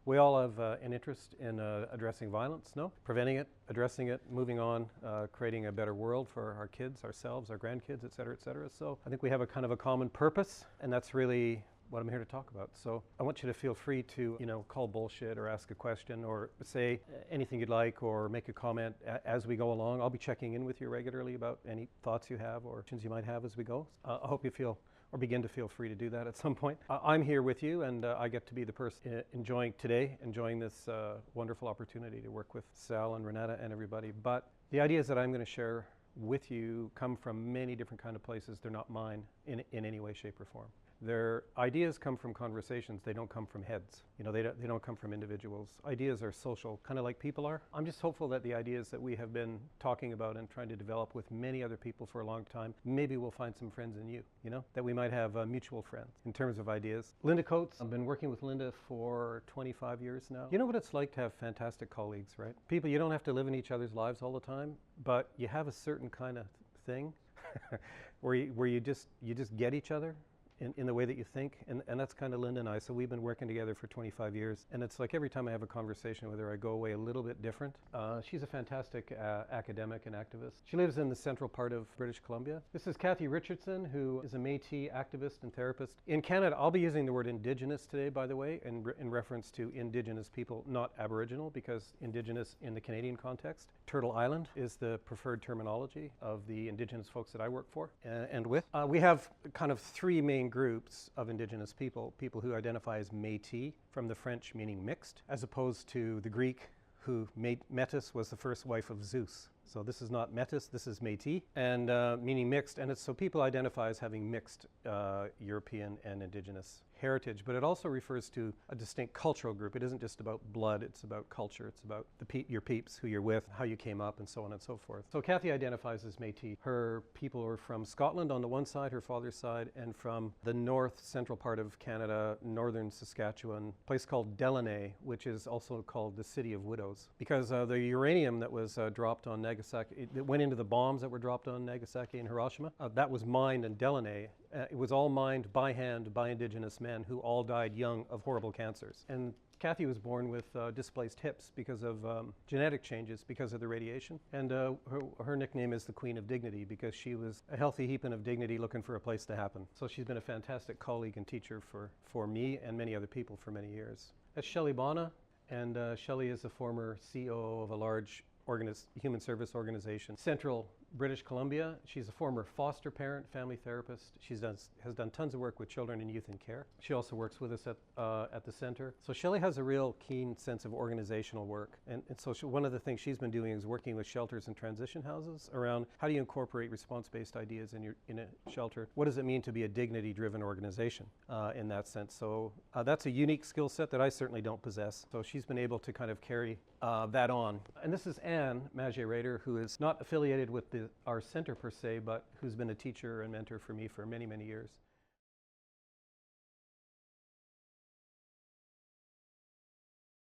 We all have an interest in addressing violence, no? Preventing it, addressing it, moving on, creating a better world for our kids, ourselves, our grandkids, et cetera, et cetera. So I think we have a kind of a common purpose, and that's really what I'm here to talk about. So I want you to feel free to, call bullshit or ask a question or say anything you'd like or make a comment as we go along. I'll be checking in with you regularly about any thoughts you have or questions you might have as we go. I hope you feel or begin to feel free to do that at some point. I'm here with you, and I get to be the person enjoying this wonderful opportunity to work with Sal and Renata and everybody. But the ideas that I'm going to share with you come from many different kind of places. They're not mine in any way, shape, or form. Their ideas come from conversations. They don't come from heads. They don't come from individuals. Ideas are social, kind of like people are. I'm just hopeful that the ideas that we have been talking about and trying to develop with many other people for a long time, maybe we'll find some friends in you, that we might have mutual friends in terms of ideas. Linda Coates, I've been working with Linda for 25 years now. You know what it's like to have fantastic colleagues, right? People, you don't have to live in each other's lives all the time, but you have a certain kind of thing where you just get each other in the way that you think, and that's kind of Linda and I. So we've been working together for 25 years, and it's like every time I have a conversation with her, I go away a little bit different. She's a fantastic academic and activist. She lives in the central part of British Columbia. This is Kathy Richardson, who is a Métis activist and therapist. In Canada, I'll be using the word Indigenous today, by the way, in reference to Indigenous people, not Aboriginal, because Indigenous in the Canadian context. Turtle Island is the preferred terminology of the Indigenous folks that I work for and with. We have kind of three main groups of Indigenous people who identify as Métis, from the French meaning mixed, as opposed to the Greek who Metis was the first wife of Zeus. So this is not Metis, this is Métis, and meaning mixed, and it's so people identify as having mixed European and Indigenous heritage, but it also refers to a distinct cultural group. It isn't just about blood, it's about culture, it's about your peeps, who you're with, how you came up, and so on and so forth. So Kathy identifies as Métis. Her people are from Scotland on the one side, her father's side, and from the north central part of Canada, northern Saskatchewan, a place called Delaney, which is also called the City of Widows, because the uranium that was dropped on Nagasaki, it went into the bombs that were dropped on Nagasaki and Hiroshima. That was mined in Delaney. It was all mined by hand by Indigenous men who all died young of horrible cancers. And Kathy was born with displaced hips because of genetic changes because of the radiation. And her nickname is the Queen of Dignity because she was a healthy heaping of dignity looking for a place to happen. So she's been a fantastic colleague and teacher for me and many other people for many years. That's Shelley Bonna, and Shelley is a former COO of a large human service organization, Central British Columbia. She's a former foster parent, family therapist. She has done tons of work with children and youth in care. She also works with us at the center. So Shelley has a real keen sense of organizational work. And so one of the things she's been doing is working with shelters and transition houses around how do you incorporate response-based ideas in a shelter? What does it mean to be a dignity-driven organization in that sense? So that's a unique skill set that I certainly don't possess. So she's been able to kind of carry that on. And this is Anne Magier-Rader, who is not affiliated with our center per se, but who's been a teacher and mentor for me for many, many years.